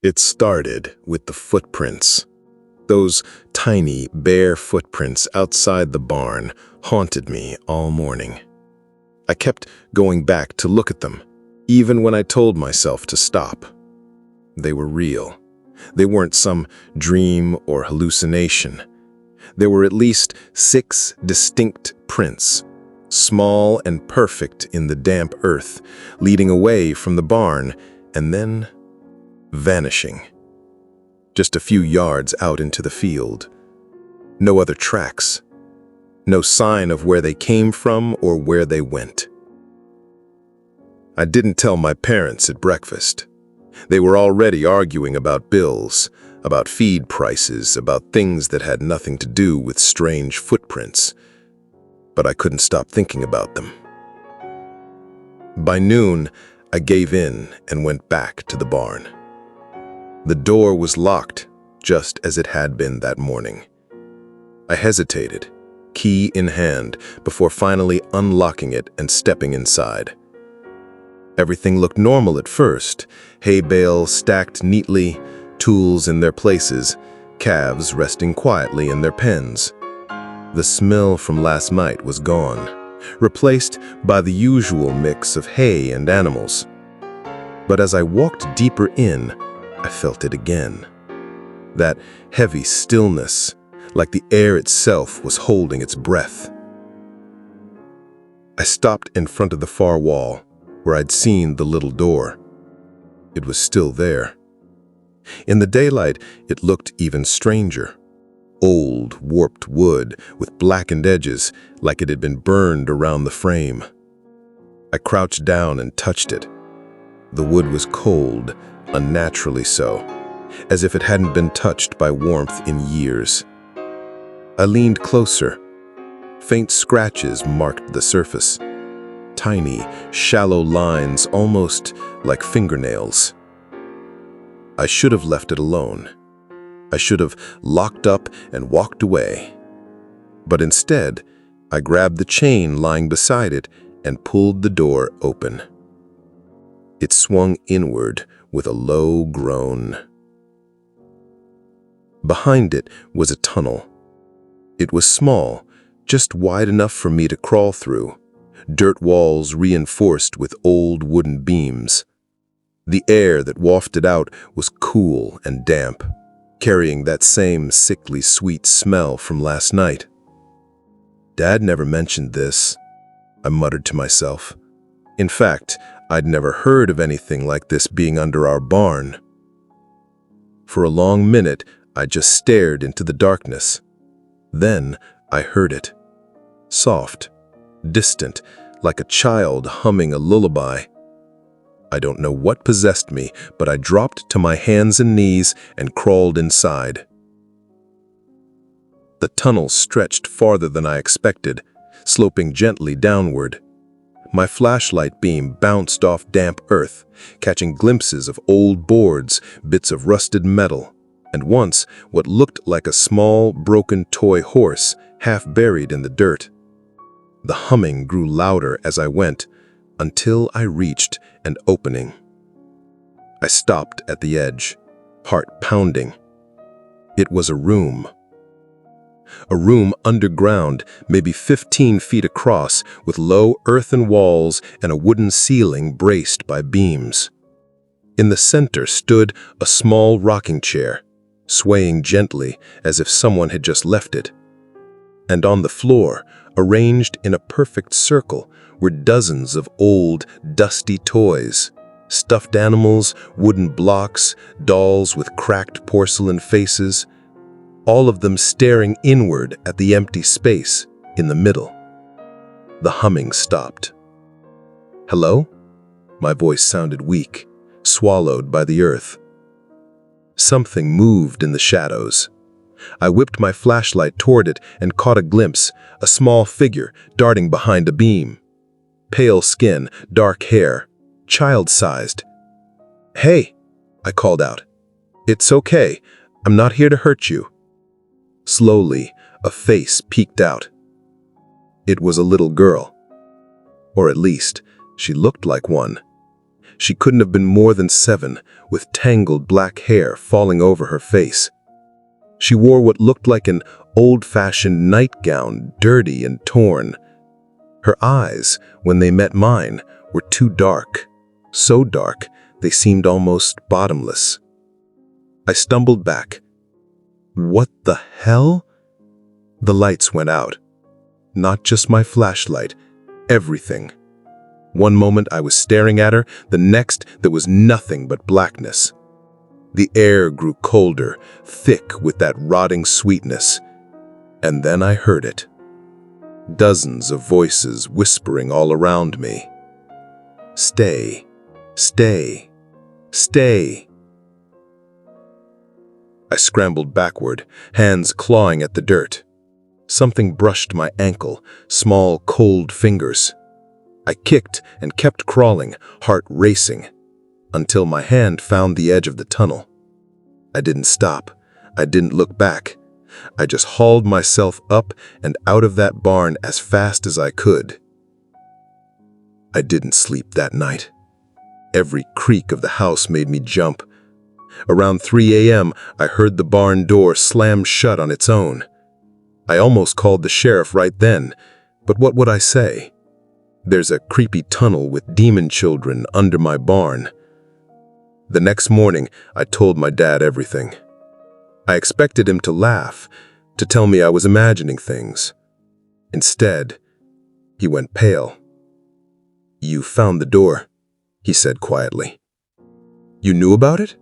It started with the footprints. Those tiny, bare footprints outside the barn haunted me all morning. I kept going back to look at them, even when I told myself to stop. They were real. They weren't some dream or hallucination. There were at least 6 distinct prints, small and perfect in the damp earth, leading away from the barn and then vanishing. Just a few yards out into the field. No other tracks. No sign of where they came from or where they went. I didn't tell my parents at breakfast. They were already arguing about bills, about feed prices, about things that had nothing to do with strange footprints. But I couldn't stop thinking about them. By noon, I gave in and went back to the barn. The door was locked, just as it had been that morning. I hesitated, key in hand, before finally unlocking it and stepping inside. Everything looked normal at first. Hay bales stacked neatly, tools in their places, calves resting quietly in their pens. The smell from last night was gone, replaced by the usual mix of hay and animals. But as I walked deeper in, I felt it again. That heavy stillness, like the air itself was holding its breath. I stopped in front of the far wall, where I'd seen the little door. It was still there. In the daylight, it looked even stranger. Old, warped wood with blackened edges, like it had been burned around the frame. I crouched down and touched it. The wood was cold, unnaturally so, as if it hadn't been touched by warmth in years. I leaned closer. Faint scratches marked the surface. Tiny, shallow lines, almost like fingernails. I should have left it alone. I should have locked up and walked away. But instead, I grabbed the chain lying beside it and pulled the door open. It swung inward with a low groan. Behind it was a tunnel. It was small, just wide enough for me to crawl through, dirt walls reinforced with old wooden beams. The air that wafted out was cool and damp, carrying that same sickly sweet smell from last night. Dad never mentioned this, I muttered to myself. In fact, I'd never heard of anything like this being under our barn. For a long minute, I just stared into the darkness. Then I heard it. Soft, distant, like a child humming a lullaby. I don't know what possessed me, but I dropped to my hands and knees and crawled inside. The tunnel stretched farther than I expected, sloping gently downward. My flashlight beam bounced off damp earth, catching glimpses of old boards, bits of rusted metal, and once what looked like a small, broken toy horse, half buried in the dirt. The humming grew louder as I went, until I reached an opening. I stopped at the edge, heart pounding. It was a room. A room underground, maybe 15 feet across, with low earthen walls and a wooden ceiling braced by beams. In the center stood a small rocking chair, swaying gently as if someone had just left it. And on the floor, arranged in a perfect circle, were dozens of old, dusty toys. Stuffed animals, wooden blocks, dolls with cracked porcelain faces, all of them staring inward at the empty space in the middle. The humming stopped. "Hello?" My voice sounded weak, swallowed by the earth. Something moved in the shadows. I whipped my flashlight toward it and caught a glimpse, a small figure darting behind a beam. Pale skin, dark hair, child-sized. "Hey," I called out. "It's okay. I'm not here to hurt you." Slowly, a face peeked out. It was a little girl. Or at least, she looked like one. She couldn't have been more than 7, with tangled black hair falling over her face. She wore what looked like an old-fashioned nightgown, dirty and torn. Her eyes, when they met mine, were too dark, so dark they seemed almost bottomless. I stumbled back. What the hell? The lights went out. Not just my flashlight, everything. One moment I was staring at her, the next there was nothing but blackness. The air grew colder, thick with that rotting sweetness. And then I heard it. Dozens of voices whispering all around me. Stay, stay, stay. I scrambled backward, hands clawing at the dirt. Something brushed my ankle, small, cold fingers. I kicked and kept crawling, heart racing, until my hand found the edge of the tunnel. I didn't stop. I didn't look back. I just hauled myself up and out of that barn as fast as I could. I didn't sleep that night. Every creak of the house made me jump. Around 3 a.m., I heard the barn door slam shut on its own. I almost called the sheriff right then, but what would I say? There's a creepy tunnel with demon children under my barn. The next morning, I told my dad everything. I expected him to laugh, to tell me I was imagining things. Instead, he went pale. "You found the door," he said quietly. "You knew about it?"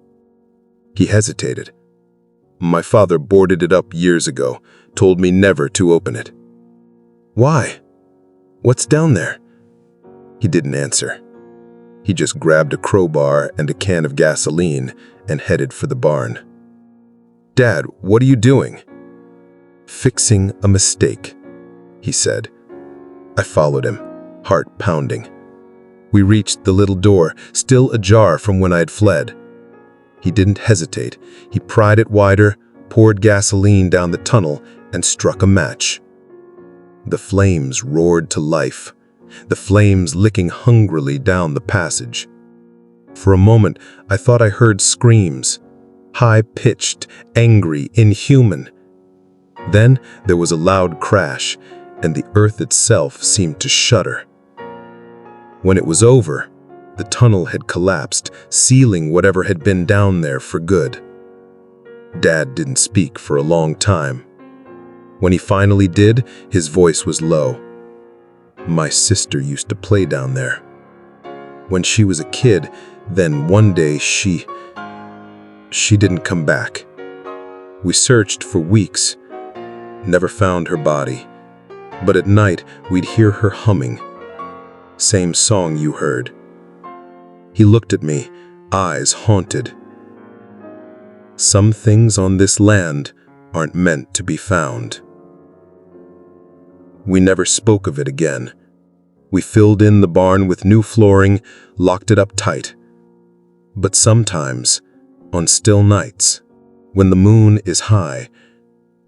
He hesitated. "My father boarded it up years ago, told me never to open it." "Why? What's down there?" He didn't answer. He just grabbed a crowbar and a can of gasoline and headed for the barn. "Dad, what are you doing?" "Fixing a mistake," he said. I followed him, heart pounding. We reached the little door, still ajar from when I had fled. He didn't hesitate. He pried it wider, poured gasoline down the tunnel, and struck a match. The flames roared to life, the flames licking hungrily down the passage. For a moment, I thought I heard screams, high-pitched, angry, inhuman. Then there was a loud crash, and the earth itself seemed to shudder. When it was over, the tunnel had collapsed, sealing whatever had been down there for good. Dad didn't speak for a long time. When he finally did, his voice was low. "My sister used to play down there. When she was a kid, then one day she didn't come back. We searched for weeks, never found her body, but at night we'd hear her humming. Same song you heard." He looked at me, eyes haunted. "Some things on this land aren't meant to be found." We never spoke of it again. We filled in the barn with new flooring, locked it up tight. But sometimes, on still nights, when the moon is high,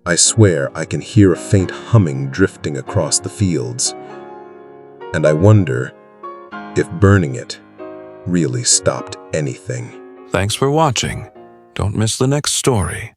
I swear I can hear a faint humming drifting across the fields. And I wonder if burning it really stopped anything. Thanks for watching. Don't miss the next story.